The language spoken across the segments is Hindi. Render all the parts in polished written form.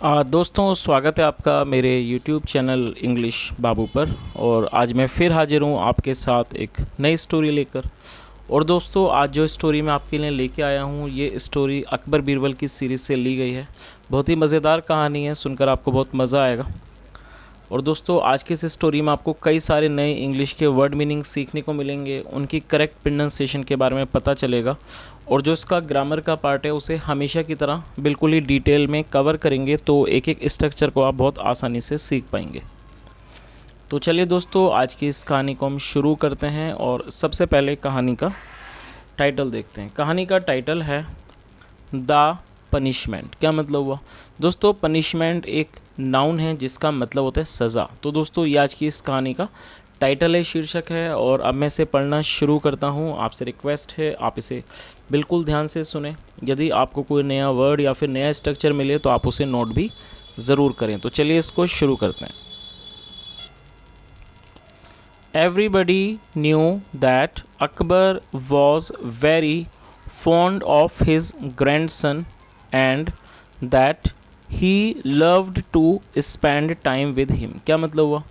दोस्तों, स्वागत है आपका मेरे YouTube चैनल इंग्लिश बाबू पर। और आज मैं फिर हाजिर हूँ आपके साथ एक नई स्टोरी लेकर। और दोस्तों, आज जो स्टोरी मैं आपके लिए लेके आया हूँ, ये स्टोरी अकबर बीरबल की सीरीज़ से ली गई है। बहुत ही मज़ेदार कहानी है, सुनकर आपको बहुत मज़ा आएगा। और दोस्तों, आज की इस स्टोरी में आपको कई सारे नए इंग्लिश के वर्ड मीनिंग सीखने को मिलेंगे, उनकी करेक्ट प्रोनाउंसिएशन के बारे में पता चलेगा। और जो इसका ग्रामर का पार्ट है उसे हमेशा की तरह बिल्कुल ही डिटेल में कवर करेंगे, तो एक एक स्ट्रक्चर को आप बहुत आसानी से सीख पाएंगे। तो चलिए दोस्तों, आज की इस कहानी को हम शुरू करते हैं। और सबसे पहले कहानी का टाइटल देखते हैं। कहानी का टाइटल है द पनिशमेंट। क्या मतलब हुआ दोस्तों? पनिशमेंट एक नाउन है जिसका मतलब होता है सज़ा। तो दोस्तों, ये आज की इस कहानी का टाइटल है, शीर्षक है। और अब मैं इसे पढ़ना शुरू करता हूँ। आपसे रिक्वेस्ट है, आप इसे बिल्कुल ध्यान से सुने। यदि आपको कोई नया वर्ड या फिर नया स्ट्रक्चर मिले तो आप उसे नोट भी ज़रूर करें। तो चलिए इसको शुरू करते हैं। Everybody knew that Akbar was very fond of his grandson and that he loved to spend time with him। क्या मतलब हुआ?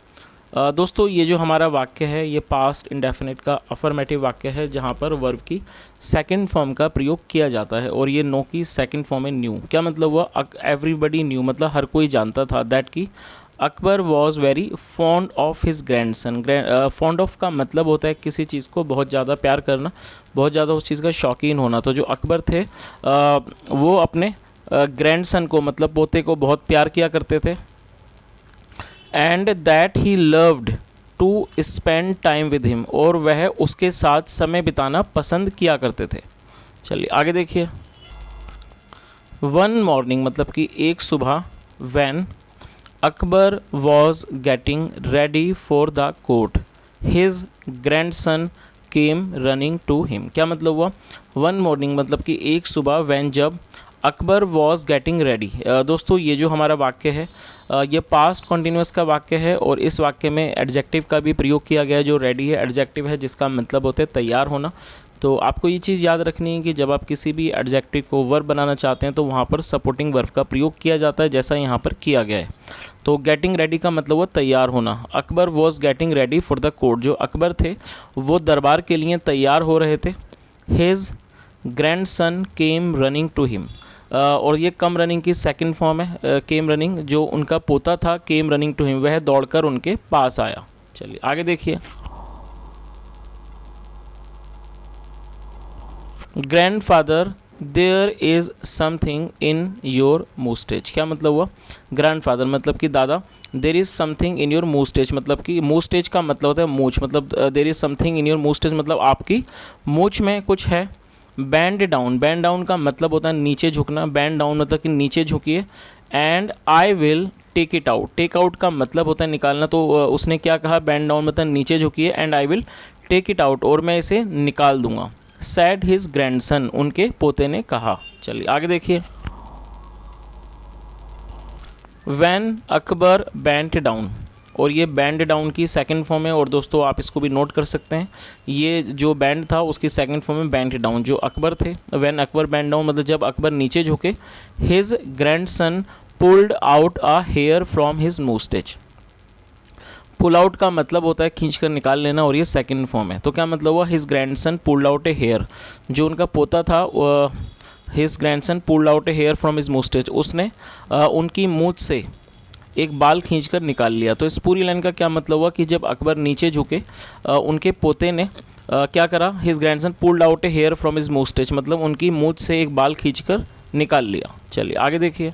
दोस्तों, ये जो हमारा वाक्य है ये पास्ट इंडेफिनिट का अफर्मेटिव वाक्य है, जहाँ पर वर्ब की सेकंड फॉर्म का प्रयोग किया जाता है। और ये नो की सेकंड फॉर्म है न्यू। क्या मतलब हुआ? एवरीबडी न्यू मतलब हर कोई जानता था दैट की Akbar was very fond of his grandson. Fond of का मतलब होता है किसी चीज़ को बहुत ज़्यादा प्यार करना, बहुत ज़्यादा उस चीज़ का शौकीन होना। तो जो अकबर थे वो अपने ग्रैंडसन को मतलब पोते को बहुत प्यार किया करते थे। And that he loved to spend time with him, और वह उसके साथ समय बिताना पसंद किया करते थे। चलिए आगे देखिए। वन मॉर्निंग मतलब कि एक सुबह, when Akbar was getting ready for the court, his grandson came running to him. क्या मतलब हुआ? वन मॉर्निंग मतलब कि एक सुबह, व्हेन जब अकबर वॉज गेटिंग रेडी। दोस्तों, ये जो हमारा वाक्य है ये पास्ट कॉन्टिन्यूस का वाक्य है। और इस वाक्य में एडजेक्टिव का भी प्रयोग किया गया है। जो रेडी है एडजेक्टिव है जिसका मतलब होता है तैयार होना। तो आपको ये चीज़ याद रखनी है कि जब आप किसी भी एडजेक्टिव को वर्ब बनाना चाहते हैं तो वहाँ पर सपोर्टिंग वर्ब का प्रयोग किया जाता है, जैसा यहाँ पर किया गया है। तो गेटिंग रेडी का मतलब वो तैयार होना। Akbar was getting ready for the court, जो अकबर थे वो दरबार के लिए तैयार हो रहे थे। His grandson came running to him, और ये कम रनिंग की सेकंड फॉर्म है। केम रनिंग, जो उनका पोता था, केम रनिंग टू हिम, वह दौड़कर उनके पास आया। चलिए आगे देखिए। Grandfather, there is something in your moustache. क्या मतलब हुआ? ग्रैंडफादर मतलब कि दादा, there is something in your moustache मतलब कि मूस्टेज का मतलब होता है मूछ, मतलब there is something in your moustache मतलब आपकी मूछ में कुछ है। बैंड डाउन, बैंड डाउन का मतलब होता है नीचे झुकना। बैंड डाउन मतलब कि नीचे झुकिए। And I will take it out, take out का मतलब होता है निकालना। तो उसने क्या कहा? बैंड डाउन मतलब नीचे झुकिए, and I will take it out, और मैं इसे निकाल दूंगा। सैड हिज ग्रैंडसन, उनके पोते ने कहा। चलिए आगे देखिए। व्हेन अकबर बैंड डाउन, और ये बैंड डाउन की सेकंड फॉर्म है। और दोस्तों, आप इसको भी नोट कर सकते हैं, ये जो बैंड था उसकी सेकंड फॉर्म में बैंड डाउन। जो अकबर थे, व्हेन अकबर बैंड डाउन मतलब जब अकबर नीचे झुके। His grandson pulled out a hair from his moustache. Pull out का मतलब होता है खींच कर निकाल लेना, और ये सेकंड फॉर्म है। तो क्या मतलब हुआ? His grandson pulled out a hair, जो उनका पोता था, his grandson pulled out a hair from his moustache, उसने उनकी मूंछ से एक बाल खींचकर निकाल लिया। तो इस पूरी लाइन का क्या मतलब हुआ कि जब अकबर नीचे झुके, उनके पोते ने क्या करा? His grandson pulled out a hair from his moustache मतलब उनकी मूंछ से एक बाल खींचकर निकाल लिया। चलिए आगे देखिए।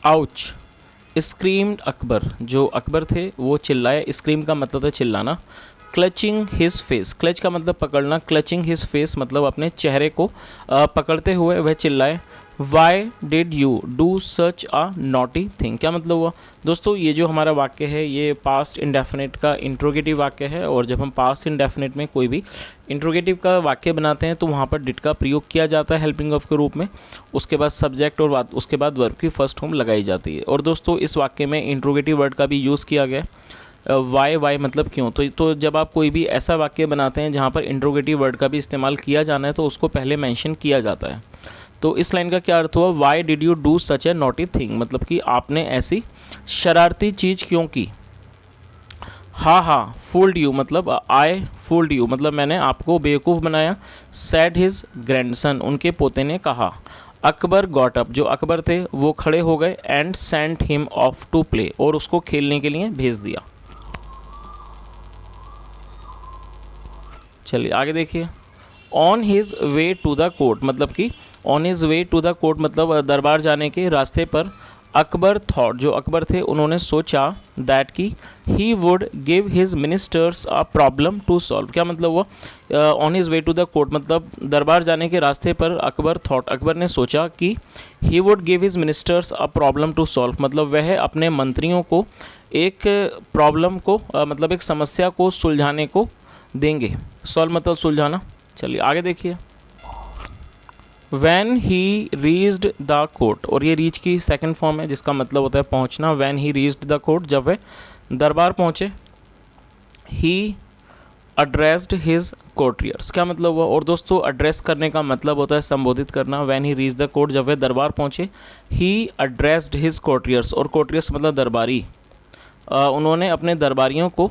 आउच, स्क्रीम्ड अकबर, जो अकबर थे वो चिल्लाए। स्क्रीम का मतलब है चिल्लाना। क्लचिंग हिज फेस, क्लच का मतलब पकड़ना। क्लचिंग हिज फेस मतलब अपने चेहरे को पकड़ते हुए वह चिल्लाए। Why did you do such a naughty thing. क्या मतलब हुआ? दोस्तों, ये जो हमारा वाक्य है ये पास्ट इंडेफिनिट का इंट्रोगेटिव वाक्य है। और जब हम पास्ट इंडेफिनिट में कोई भी इंट्रोगेटिव का वाक्य बनाते हैं तो वहाँ पर डिड का प्रयोग किया जाता है हेल्पिंग ऑफ के रूप में। उसके बाद सब्जेक्ट और उसके बाद वर्ब की फर्स्ट फॉर्म लगाई जाती है। और दोस्तों, इस वाक्य में इंट्रोगेटिव वर्ड का भी यूज़ किया गया है। वाई मतलब क्यों। तो जब आप कोई भी ऐसा वाक्य बनाते हैं जहाँ पर इंट्रोगेटिव वर्ड का भी इस्तेमाल किया जाना है तो उसको पहले मेंशन किया जाता है। तो इस लाइन का क्या अर्थ हुआ, why did you do such A naughty thing, मतलब कि आपने ऐसी शरारती चीज़ क्यों की। हा फूल्ड यू, मतलब आई फूल्ड यू, मतलब मैंने आपको बेवकूफ़ बनाया। सैड हिज ग्रैंडसन, उनके पोते ने कहा। अकबर गॉट अप, जो अकबर थे वो खड़े हो गए। And sent him off to play, और उसको खेलने के लिए भेज दिया। चलिए आगे देखिए। On his way to the court, मतलब कि on his way to the court मतलब दरबार जाने के रास्ते पर। अकबर थॉट, जो अकबर थे उन्होंने सोचा, दैट कि he would give his ministers a problem to solve. क्या मतलब हुआ, on his way to the court मतलब दरबार जाने के रास्ते पर अकबर थॉट, अकबर ने सोचा कि he would give his ministers a problem to solve, मतलब वह अपने मंत्रियों को एक प्रॉब्लम को मतलब एक समस्या को सुलझाने को देंगे। सॉल्व मतलब सुलझाना। चलिए आगे देखिए। When he reached the court, और ये रीच की सेकंड फॉर्म है जिसका मतलब होता है पहुंचना। When he reached the court, जब वह दरबार पहुंचे। ही अड्रेस्ड हिज कोर्टियर्स, क्या मतलब हुआ, और दोस्तों एड्रेस करने का मतलब होता है संबोधित करना। When he reach the court, जब वह दरबार पहुंचे। ही अड्रेस्ड हिज कोर्टियर्स, और कोर्टियर्स मतलब दरबारी। उन्होंने अपने दरबारियों को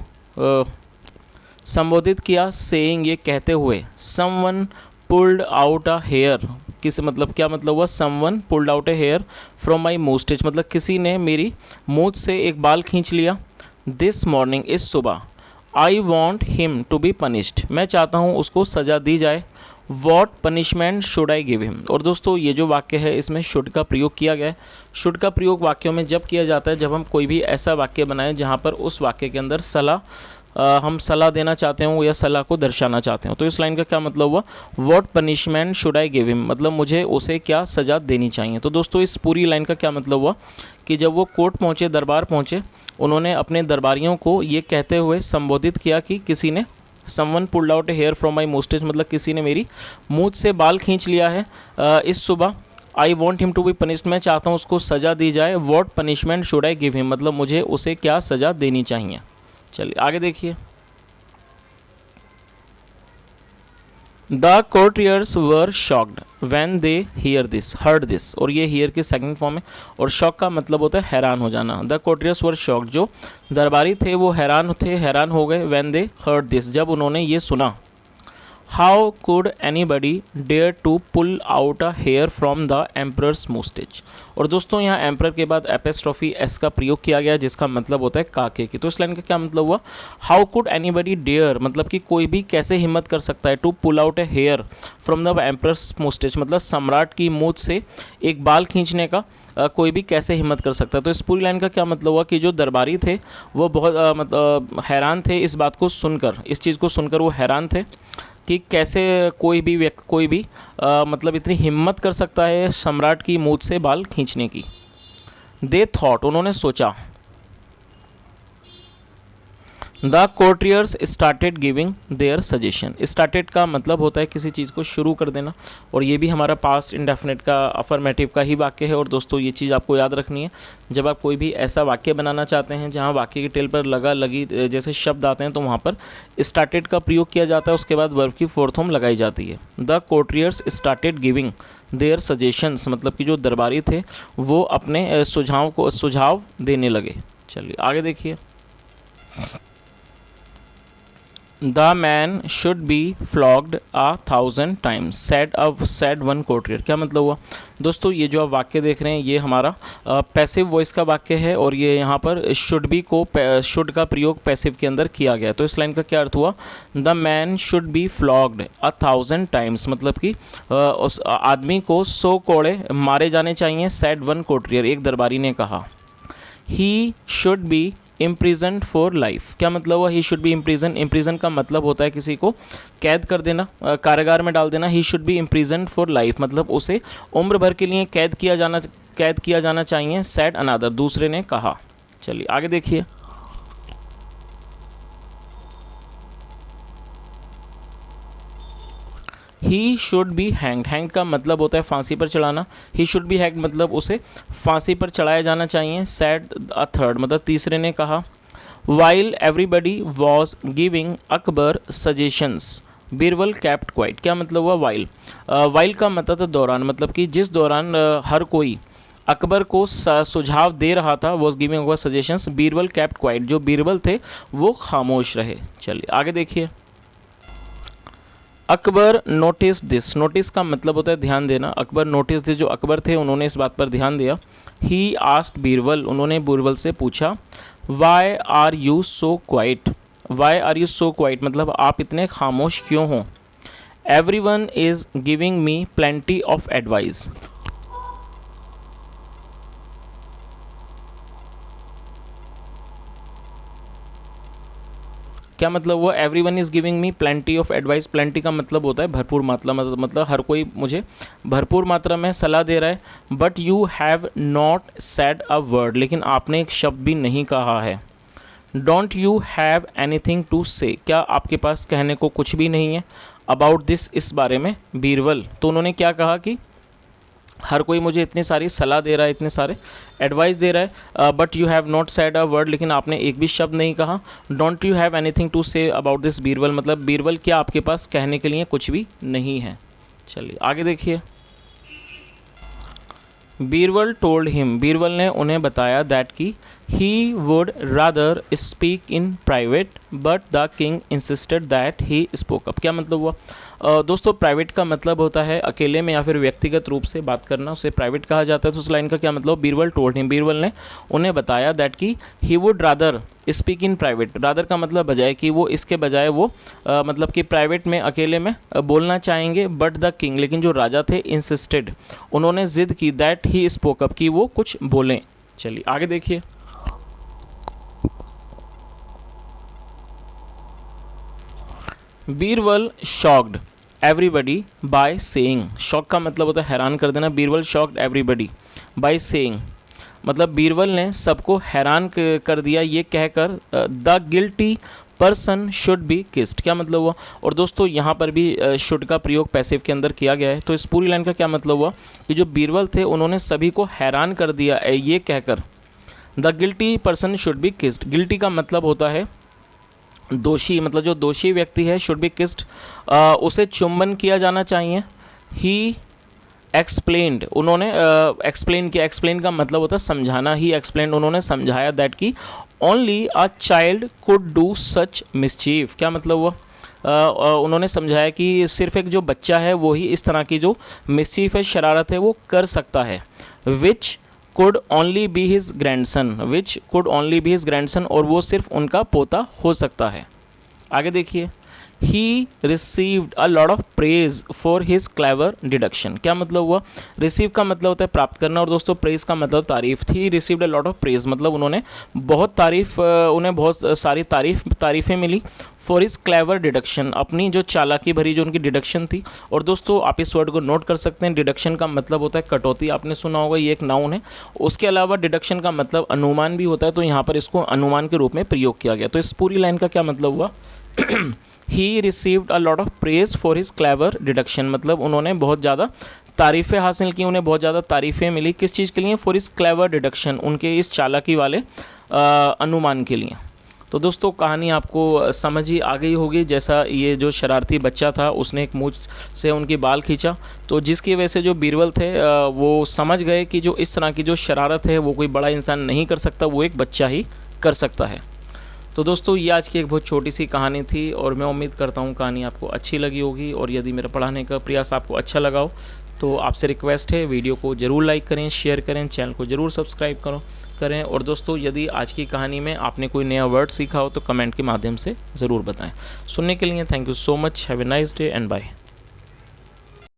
संबोधित किया। सेइंग, ये कहते हुए। Someone pulled out a hair, किस मतलब क्या मतलब हुआ, someone pulled out a hair from my moustache, मतलब किसी ने मेरी मूछ से एक बाल खींच लिया। दिस मॉर्निंग, इस सुबह। I want him to be punished, मैं चाहता हूँ उसको सज़ा दी जाए। What punishment should I give him, और दोस्तों ये जो वाक्य है इसमें शुड का प्रयोग किया गया है। शुड का प्रयोग वाक्यों में जब किया जाता है जब हम कोई भी ऐसा वाक्य बनाएं जहाँ पर उस वाक्य के अंदर हम सलाह देना चाहते हो या सलाह को दर्शाना चाहते हो। तो इस लाइन का क्या मतलब हुआ, what punishment should I give him, मतलब मुझे उसे क्या सज़ा देनी चाहिए। तो दोस्तों इस पूरी लाइन का क्या मतलब हुआ कि जब वो कोर्ट पहुँचे, दरबार पहुँचे, उन्होंने अपने दरबारियों को ये कहते हुए संबोधित किया कि किसी ने someone pulled out a hair from my moustache, मतलब किसी ने मेरी मूछ से बाल खींच लिया है इस सुबह। I want him to be punished, मैं चाहता हूँ उसको सज़ा दी जाए। What punishment should I give him, मतलब मुझे उसे क्या सज़ा देनी चाहिए। चलिए आगे देखिए। The courtiers were shocked when they heard this, और ये हियर की सेकंड फॉर्म है, और शॉक का मतलब होता है हैरान हो जाना। द कोर्टियर्स वर शॉक्ड, जो दरबारी थे वो हैरान हो गए। वैन दे हर्ड दिस, जब उन्होंने ये सुना। How could anybody dare to pull out a hair from the emperor's moustache, और दोस्तों यहाँ एम्परर के बाद एपेस्ट्रॉफी एस का प्रयोग किया गया जिसका मतलब होता है काके की। तो इस लाइन का क्या मतलब हुआ, हाउ कुड एनीबडी डेयर, मतलब कि कोई भी कैसे हिम्मत कर सकता है, to pull out a hair from the emperor's moustache, मतलब सम्राट की मूछ से एक बाल खींचने का कोई भी कैसे हिम्मत कर सकता है। तो इस पूरी लाइन का क्या मतलब हुआ कि जो दरबारी थे वो बहुत मतलब हैरान थे इस बात को सुनकर, इस चीज़ को सुनकर वो हैरान थे कि कैसे कोई भी मतलब इतनी हिम्मत कर सकता है सम्राट की मूछ से बाल खींचने की। दे थॉट, उन्होंने सोचा। The courtiers started giving their suggestion, started का मतलब होता है किसी चीज़ को शुरू कर देना, और ये भी हमारा पास्ट इंडेफिनिट का अफर्मेटिव का ही वाक्य है। और दोस्तों ये चीज़ आपको याद रखनी है, जब आप कोई भी ऐसा वाक्य बनाना चाहते हैं जहाँ वाक्य की टेल पर लगा लगी जैसे शब्द आते हैं तो वहाँ पर स्टार्टेड का प्रयोग किया जाता है, उसके बाद वर्ब की फोर्थ फॉर्म लगाई जाती है। The courtiers started giving their suggestions, मतलब कि जो दरबारी थे वो अपने सुझाव देने लगे। चलिए आगे देखिए। The man should be flogged 1000 times said one courtier, क्या मतलब हुआ, दोस्तों ये जो आप वाक्य देख रहे हैं ये हमारा पैसिव वॉइस का वाक्य है, और ये यहाँ पर शुड का प्रयोग पैसिव के अंदर किया गया है। तो इस लाइन का क्या अर्थ हुआ, the man should be flogged 1000 times, मतलब कि उस आदमी को 100 कोड़े मारे जाने चाहिए। सैड वन कोर्टियर, एक दरबारी ने कहा। He should be imprison for life, क्या मतलब हुआ, ही शुड बी इम्प्रिजन का मतलब होता है किसी को कैद कर देना, कारागार में डाल देना। He should be imprison for life, मतलब उसे उम्र भर के लिए कैद किया जाना चाहिए। सैड अनादर, दूसरे ने कहा। चलिए आगे देखिए। ही शुड बी हैंग्ड का मतलब होता है फांसी पर चढ़ाना। ही शुड बी हैंग्ड मतलब उसे फांसी पर चढ़ाया जाना चाहिए। सैड अ थर्ड मतलब तीसरे ने कहा। While everybody was giving Akbar suggestions Birbal kept quite, क्या मतलब हुआ वाइल। वाइल का मतलब था दौरान, मतलब कि जिस दौरान हर कोई अकबर को सुझाव दे रहा था, was giving Akbar suggestions, Birbal kept quite, जो बीरबल थे वो खामोश रहे। चलिए आगे देखिए। अकबर नोटिस दिस, नोटिस का मतलब होता है ध्यान देना। अकबर नोटिस दिस, जो अकबर थे उन्होंने इस बात पर ध्यान दिया। ही आस्क्ड बीरबल, उन्होंने बीरबल से पूछा, why are you so quiet, why are you so quiet मतलब आप इतने खामोश क्यों हो। Everyone is giving me plenty of advice, क्या मतलब हुआ। Everyone is giving me plenty of advice, plenty का मतलब होता है भरपूर मात्रा, मतलब हर कोई मुझे भरपूर मात्रा में सलाह दे रहा है। But you have not said a word, लेकिन आपने एक शब्द भी नहीं कहा है। Don't you have anything to say, क्या आपके पास कहने को कुछ भी नहीं है। अबाउट दिस, इस बारे में। बीरबल, तो उन्होंने क्या कहा कि हर कोई मुझे इतनी सारी सलाह दे रहा है, इतने सारे एडवाइस दे रहा है, but you have not said a word, लेकिन आपने एक भी शब्द नहीं कहा। Don't you have anything to say about this Birbal, मतलब बीरबल क्या आपके पास कहने के लिए कुछ भी नहीं है। चलिए आगे देखिए। बीरबल टोल्ड हिम, बीरबल ने उन्हें बताया दैट कि he would rather speak in private but the king insisted that he spoke up, क्या मतलब हुआ। दोस्तों प्राइवेट का मतलब होता है अकेले में या फिर व्यक्तिगत रूप से बात करना, उसे प्राइवेट कहा जाता है। तो उस लाइन का क्या मतलब, बीरबल टोल्ड हिम, बीरबल ने उन्हें बताया दैट कि he would rather speak in private, rather का मतलब बजाय, कि वो इसके बजाय वो मतलब कि प्राइवेट में अकेले में बोलना चाहेंगे। बट द किंग, लेकिन जो राजा थे, इंसिस्टेड, उन्होंने जिद की, दैट ही स्पोक अप, कि वो कुछ बोलें। चलिए आगे देखिए। Birbal shocked everybody by saying, shock का मतलब होता है हैरान कर देना। Birbal shocked everybody by saying, मतलब बीरबल ने सबको हैरान कर दिया ये कहकर, the guilty person should be kissed, क्या मतलब हुआ। और दोस्तों यहाँ पर भी शुड का प्रयोग पैसिव के अंदर किया गया है। तो इस पूरी लाइन का क्या मतलब हुआ कि जो बीरबल थे उन्होंने सभी को हैरान कर दिया ये कहकर, the guilty person should be kissed, guilty का मतलब होता है दोषी, मतलब जो दोषी व्यक्ति है, शुड बी किस्ड, उसे चुंबन किया जाना चाहिए। ही एक्सप्लेन्ड, उन्होंने एक्सप्लेन किया, एक्सप्लेन का मतलब होता है समझाना। ही एक्सप्लेन्ड, उन्होंने समझाया दैट कि only a child could do such mischief, क्या मतलब हुआ। उन्होंने समझाया कि सिर्फ एक जो बच्चा है वो ही इस तरह की जो मिसचीफ है, शरारत है, वो कर सकता है। Which could only be his grandson, which could only be his grandson, और वो सिर्फ उनका पोता हो सकता है। आगे देखिए। He received a lot of praise for his clever deduction, क्या मतलब हुआ। रिसीव का मतलब होता है प्राप्त करना, और दोस्तों प्रेज का मतलब तारीफ थी। He received a lot of praise मतलब उन्होंने बहुत तारीफ, उन्हें बहुत सारी तारीफ़ें मिली। फॉर हिज क्लेवर डिडक्शन, अपनी जो चालाकी भरी जो उनकी डिडक्शन थी। और दोस्तों आप इस वर्ड को नोट कर सकते हैं, डिडक्शन का मतलब होता है कटौती, आपने सुना होगा, ये एक नाउन है। उसके अलावा डिडक्शन का मतलब अनुमान भी होता है, तो यहाँ पर इसको अनुमान के रूप में प्रयोग किया गया। तो इस पूरी लाइन का क्या मतलब हुआ, he received a lot of praise for his clever deduction, मतलब उन्होंने बहुत ज़्यादा तारीफ़ें हासिल की, उन्हें बहुत ज़्यादा तारीफ़ें मिली, किस चीज़ के लिए, फॉर हिज क्लेवर डिडक्शन, उनके इस चालाकी वाले अनुमान के लिए। तो दोस्तों कहानी आपको समझ ही आ गई होगी, जैसा ये जो शरारती बच्चा था उसने एक मूंछ से उनकी बाल खींचा, तो जिसकी वजह से जो बीरबल थे वो समझ गए कि जो इस तरह की जो शरारत है वो कोई बड़ा इंसान नहीं कर सकता, वो एक बच्चा ही कर सकता है। तो दोस्तों ये आज की एक बहुत छोटी सी कहानी थी, और मैं उम्मीद करता हूँ कहानी आपको अच्छी लगी होगी। और यदि मेरा पढ़ाने का प्रयास आपको अच्छा लगा हो तो आपसे रिक्वेस्ट है, वीडियो को ज़रूर लाइक करें, शेयर करें, चैनल को ज़रूर सब्सक्राइब करें। और दोस्तों यदि आज की कहानी में आपने कोई नया वर्ड सीखा हो तो कमेंट के माध्यम से ज़रूर बताएं। सुनने के लिए thank you so much. Have a nice day and bye.